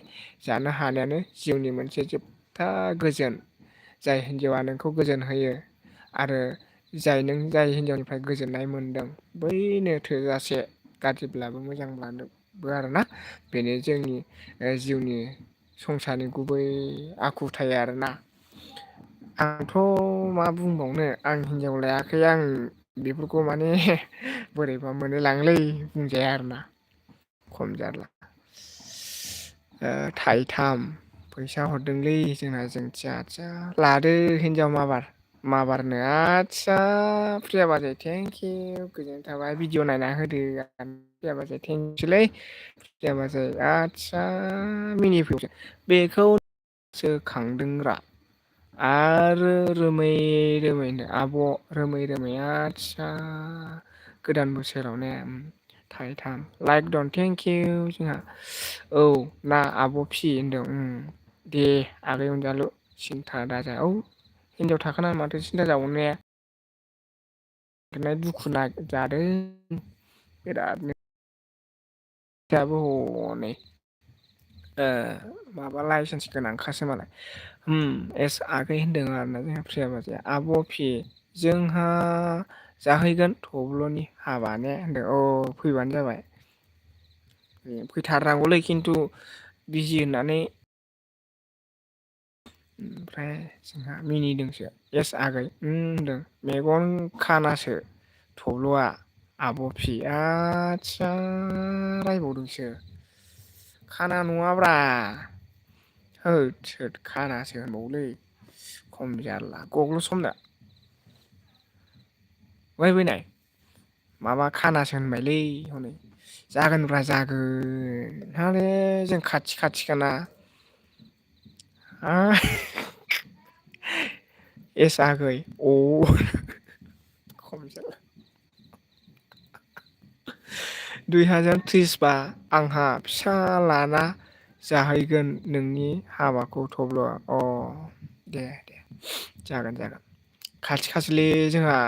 जानो हानायानो जिउनि मोनसे जोबथा गोजोन जाय हिन्जावा नोंखौ गोजोन होयो आरो जाय हिन्जावनिफ्राय गोजोननाय मोनदों बैनो थोजासे गाज्रिब्लाबो मोजांब्लाबो आरोना बेनो जोंनि जिउनि संसारनि गुबै आखुथाय आरोना आंथ' मा बुंबावनो आं हिनजाव लायाखै आं बेफोरखौ माने बोरैबा मोनलाय लाङोलै बुंजाया आरोना खम जारला थाइथाम फैसा हरदोंलै जोंना जोंथिया आदसा लादो हिनजाव माबार मा बारनो आदसा प्रिया बाजै थेंक इउ गोजोननाय थाबाय भिडिअ नायना होदो प्रिया बाजै थेंक इउलै प्रिया बाजै आदसा मिनि बेखौ सो खांदोंरा आरो रोमै रोमैनो आब' रोमै रोमै आदसा गोदान बोसोराव ने थाइथाम लाइक दं थेंक इउ जोंहा औ ना आब' फि होनदों दे आगै अनजालु सिन्था दाजा औ हिनजाव थाखानानै माथो सिन्था जाबावनो ने दुखु जादों बिरादनो दाबो हनै माबा लाइसेन्स गोनांखासो मालाय एस आगै होनदों आरोना जोंहा प्रिया बाजैया आब' फि जोंहा जाहैगोन थब्ल'नि हाबा ने होनदों औ फैबानो जाबाय फैथारनांगौलै खिन्थु बिजि होननानै ओमफ्राय जोंहा मिनिदोंसो एस आगै होनदों मेगन खानासो थब्ल'आ आब' फि आदसा रायबावदोंसो खाना नङाब्रा होद खानासो होनबावलै खम जारला गग्ल' समनो फैबाय फैनाय माबा खानासो होनबायलै हनै जागोनब्रा जागोन हले जों खाथि खाथिखाना एस आगै अ खम जाला 2030बा आंहा फिसा लाना जाहैगोन नोंनि हाबाखौ थब्ल' अ दे जागोन खाथि खाथिलै जोंहा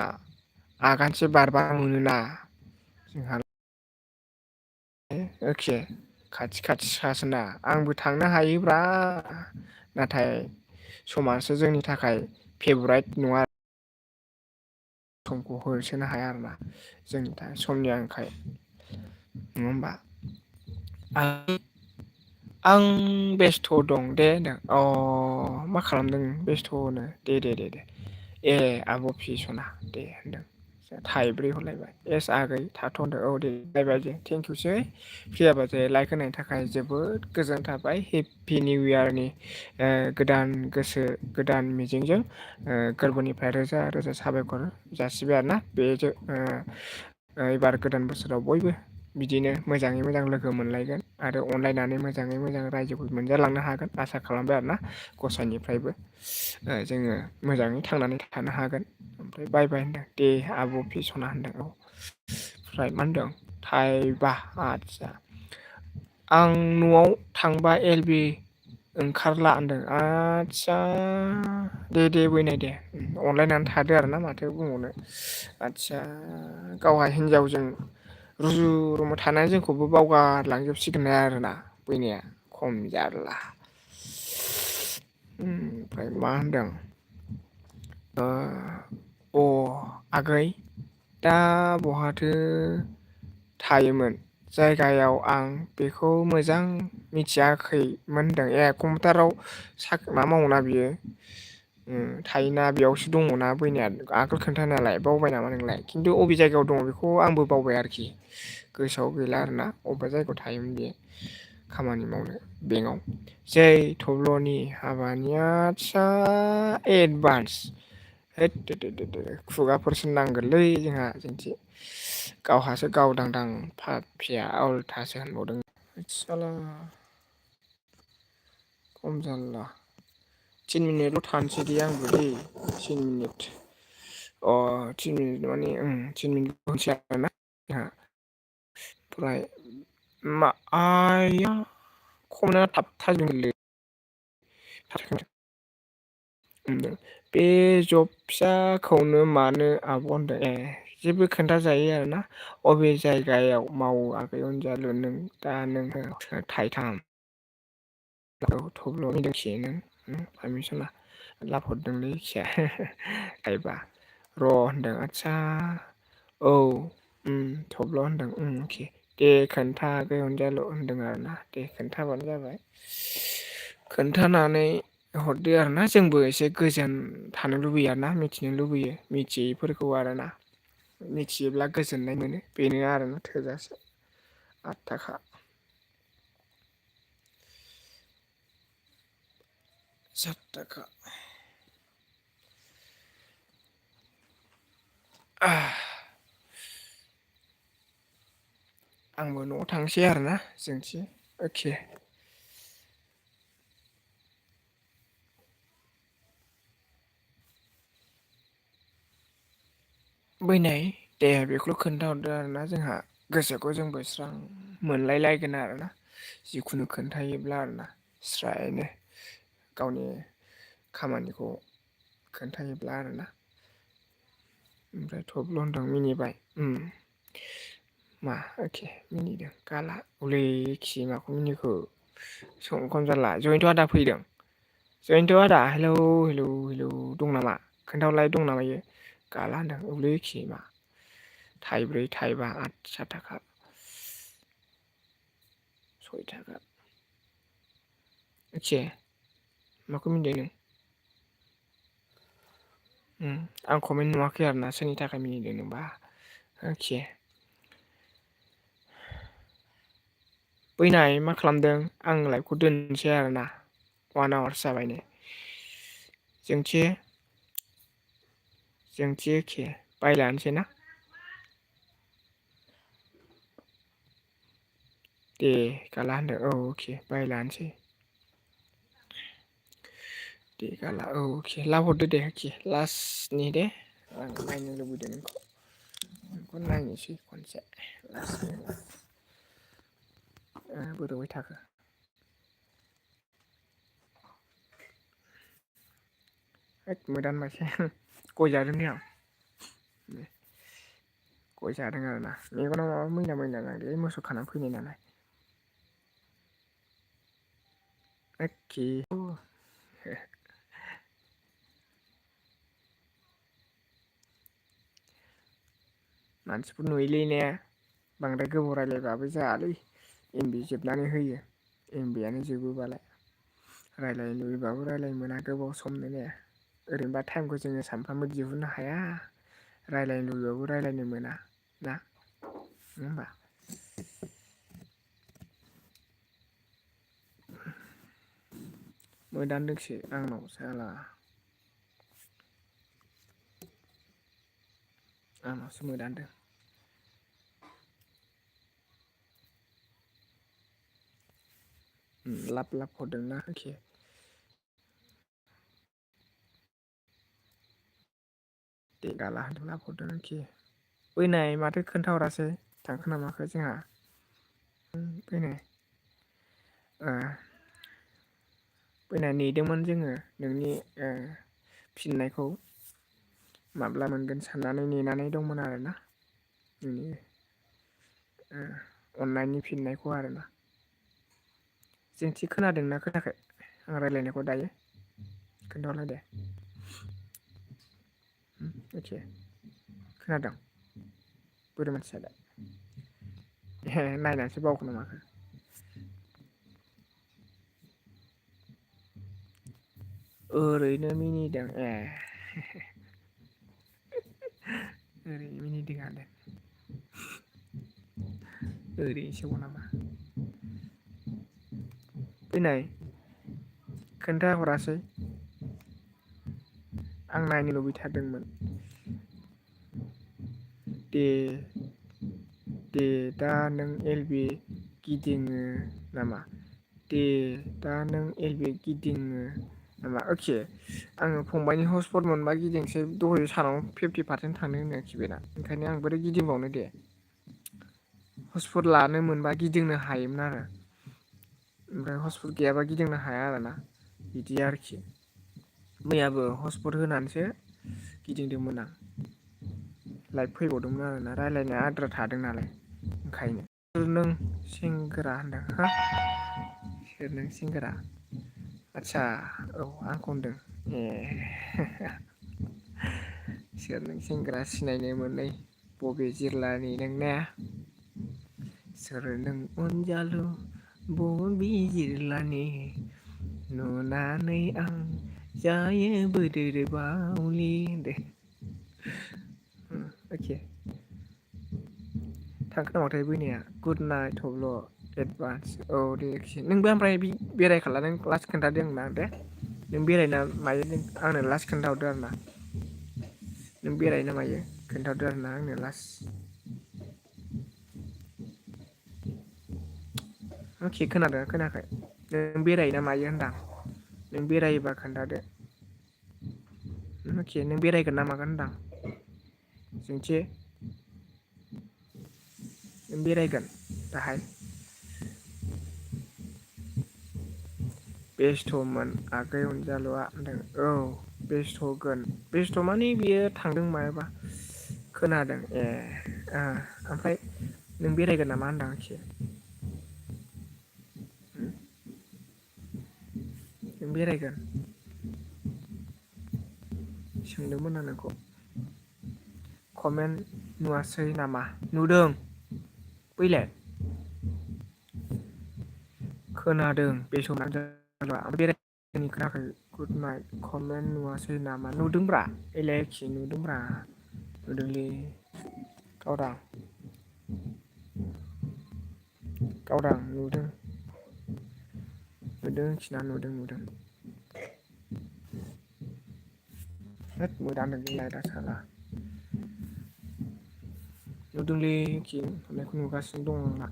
आगानसे बारबा मोनोना जोंहा एखे खाथि खाथिखासोना आंबो थांनो हायोब्रा नाथाय समासो जोंनि थाखाय फेभराइट नङा समखौ होसोनो हाया आरोना जोंनि थाखाय समनि आंखाल नङा होमबा आं बेस्थ' दं दे होनदों अ मा खालामदों बेस्थ'नो दे ए आब' फि सना दे होनदों थाइब्रै हरलायबाय एस आगै थाथ' होनदों औ दे जायबाय दे थेंकिउसै प्रिया बाजै लाइक होनायनि थाखाय जोबोद गोजोननाय थाबाय हेपि निउ इयारनि गोदान गोसो गोदान मिजिंजों गोरबोनिफ्राय रोजा रोजा साबायखर जासिबाय आरोना बे एबार गोदान बोसोराव बयबो बिदिनो मोजाङै मोजां लोगो मोनलायगोन आरो अनलायनानै मोजाङै मोजां रायजोखौ मोनजालांनो हागोन आसा खालामबाय आरोना गसाइनिफ्रायबो जोङो मोजाङै थांनानै थानो हागोन ओमफ्राय बाय बाय होनदों दे आब' फि सना होनदों औ ओमफ्राय मा होनदों थाइबा आदसा आं न'आव थांबा एल बि ओंखारला होनदों आदसा दे बैनाय दे अनलायनानै थादो आरो ना माथो बुंबावनो आदसा गावहा हिनजावजों रुजु रुमु थानानै जोंखौबो बावगारलांजोबसिगोन आरोना बैनाया खम जारला ओमफ्राय मा होनदों अ आगै दा बहाथो थायोमोन जायगायाव आं बेखौ मोजां मिथियाखैमोन होनदों ए कम्पिउटाराव मा मावोना बियो थायोना बेयावसो दङना बैनाया आगोल खोन्था नालाय बावबाय नामा नोंलाय खिन्थु अबे जायगायाव दङ बेखौ आंबो बावबाय आरोखि गोसोआव गैला आरोना अबेबा जायगायाव थायोमोन बेयो खामानि मावनो बेंकआव जै थब्ल'नि हाबानिया आदसा एडभान्स खुगाफोरसो नांगोनलै जोंहा जोंथि गावहासो गावदांदां पापिया उल्थासो होनबावदों साला खम जारला 3 मिनिटल' थानोसै दे आंबो दे 3 मिनिट 3 मिनिट माने 3 मिनिट होनसै आरोना जोंहा ओमफ्राय मा आइया खमना थाबथाजोबलै बे जब फिसाखौनो मानो आब' होनदों ए जेबो खोन्थाजायो आरोना अबे जायगायाव मावो आगै अनजालु नों दा नोङो थाइथाम थब्ल' मिदोंसे नों पारमिसना लाब हरदोंलै थाइबा र' होनदों आदसा औ थब्ल' होनदों अके दे खोन्था आगै अनजालु होनदों आरोना दे खोन्थाबानो जाबाय खोन्थानानै हरदो आरोना जोंबो एसे गोजोन थानो लुबैयो आरोना मिथिनो लुबैयो मिथियैफोरखौ आरोना मिथियोब्ला गोजोननाय मोनो बेनो आरोना थोजासे 8 थाखा 7 थाखा आंबो न'आव थांसै आरोना जोंथि अके बैनाय दे बेखौल' खोन्थाहरदो आरोना जोंहा गोसोखौ जोंबो स्रां मोनलायलायगोन आरोना जिखुनु खोन्थायोब्ला आरोना स्रायनो गावनि खामानिखौ खोन्थायोब्ला आरोना ओमफ्राय थब्ल' होनदों मिनिबाय मा एखे मिनिदों गाला हलै खि माखौ मिनिखो सम जाला जयन्त आदा फैदों जयन्त आदा हेलौ हेलौ हेलौ दं नामा खोन्थाहरलाय दं नामा इयो गाला होनदों औलै खि मा थाइब्रै थाइबा 8 थाखा 6 थाखा एखे माखौ मिनिदों नों आं कमेन्ट नुवाखै आरोना सोरनि थाखाय मिनिदों नोंबा अके बैनाय मा खालामदों आं लाइभखौ दोननोसै आरोना 1 आवार्स जाबाय नै जोंथि एखे बायलानोसै ना दे गाला होनदों औ अके बाय लानोसै दे गाला औ अके लाभ हरदो दे अके लास्टनि दे आं नायनो लुबैदों नोंखौ नायनोसै खनसे लासनो बोरैबाय थाखो होद मोदान मानसि गय जादों नै आं गय जादों आरोना मेगनाव माबा मैला मैला नांदों मोसौ खानानै फैनाय नालाय एखे मानसिफोर नुयोलै ने बांद्राय गोबाव रायलायबाबो जायालै एमबि जोबनानै होयो एमबियानो जोबोबालाय रायलायनो लुबैबाबो रायलायनो मोना गोबाव समनो ने ओरैनोबा टाइमखौ जोङो सानफ्रामबो दिहुननो हाया रायलायनो लुबैबाबो रायलायनो मोना ना नङा होमबा मोदानदोंसो आंनाव साला आंनावसो मोदानदों लाब लाब हरदोंना एखे दे गाला होनदों लाब हरदों एखे बैनाय माथो खोन्थाहरासै थांखो ना माखो जोंहा बैनाय बैनाय नेदोंमोन जोङो नोंनि फिननायखौ माब्ला मोनगोन साननानै नेनानै दंमोन आरोना नोंनि अननायनि फिननायखौ आरोना जोंथि खोनादोंना खोनायाखै आं रायलायनायखौ दायो खोन्थाहरलाय दे अके खोनादों बोरो मानसियालाय ए नायनानैसो बावखो ना माखो ओरैनो मिनिदों ए ओरैनो मिनिदों आरो ओरैनोसोबाव नामा फैनाय खोन्थाहरासै आं नायनो लुबैथारदोंमोन दे दे दा नों एल बि गिदिङो नामा दे दा नों एल बि गिदिङो नामा अके आङो फंबायनि हसपट मोनबा गिदिंसै दहाय सानाव 50% थांदों होननाया खिबायना ओंखायनो आं बोरै गिदिंबावनो दे हसपट लानो मोनबा गिदिंनो हायोमोन आरो ओमफ्राय हस्पट गैयाबा गिदिंनो हाया आरोना बिदि आरोखि मैयाबो हसपट होनानैसो गिदिंदोंमोन आं लाइभ फैबावदोंमोन आरोना रायज्लायनाया आद्रा थादों नालाय ओंखायनो सोर नों सेंग्रा होनदों हो सोर नों सेंग्रा आदसा औ आंखौ होनदों ए सोर नों सेंग्रा सिनायनो मोनै बबे जिल्लानि नोंने सोर नों अनजालु बबे जिल्लानि नुनानै आं जायो बोदोर बावलि दे अके थांखो ना माथों बैनाया गुड नाइट थब्ल' एडभान्स औ दे नोंबो ओमफ्राय बेरायखाला नों लास्ट खोन्थादों आंना दे नों बेरायना मायो नों आंनो लास्ट खोन्थाहरदो आरो ना नों बेरायो ना मायो खोन्थादो आरोना आंनो लास्ट अके खोनादों खोनायाखै नों बेरायोना मायो होनदां नों बेरायोबा खोन्थादो अके नों बेरायगोन ना मागोन होनदां जोंथि नों बेरायगोन दाहाय बेस्थ'मोन आगै अनजालुआ होनदों औ बेस्थ' माने बियो थांदों मायाबा खोनादों ए ओमफ्राय नों बेरायगोन नामा होनदां आरोखि नों बेरायगोन सोंदोंमोन आं नोंखौ कमेन्ट नुवासै नामा नुदों बैलाय खोनादों बेरायनि खोनाखै गुड नाइट कमेन्ट नुवासै नामा नुदोंब्रा एलायखि नुदोंब्रा नुदोंलै गावदां नुदों खिना नुदों होद मोदानोलै लाइटआ साला नुदोंलै होननायखौ नुगासिनो दं आंना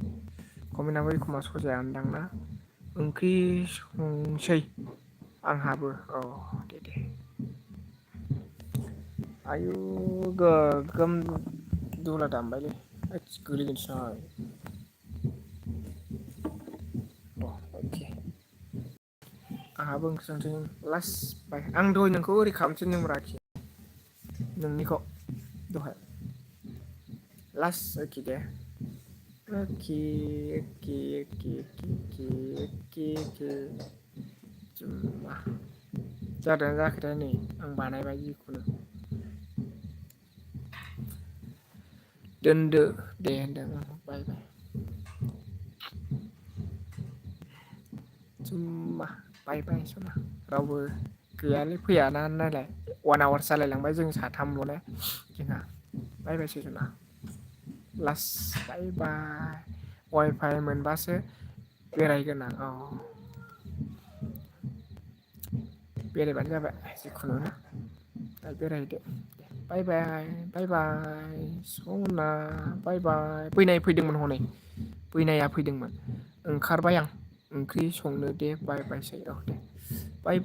कमेन्टआबो एखमबा सजायानदां ना ओंख्रि संसै आंहाबो औ दे आयु गोगोम दुला दामबायलै गोलैगोनसोनाय अके आंहाबो ओंख्रि संसै लास्ट बाय आं दहाय नोंखौ ओरै खालामसै नोंब्रा आरोखि नोंनिखौ दहाय लास्ट आरोखि दे एखे जुम्मा जादोंना जायाखैथाय नै आं बानायबाय जिखुनु दोनदो दे होनदों बाय जुम्मा बाय सना रावबो गैयालै फैयाना नायलाय 1 आवार जालायलांबाय जों साथामल'ने जोंहा बाय सजना लास्ट बाय वाइफाइ मोनबासो बेरायगोन आं औ बेरायबानो जाबाय जिखुनु दा बेरायदो बाय सना बाय फैदोंमोन हनै बैनाया फैदोंमोन ओंखारबाय आं ओंख्रि संनो दे बाय औ दे बाय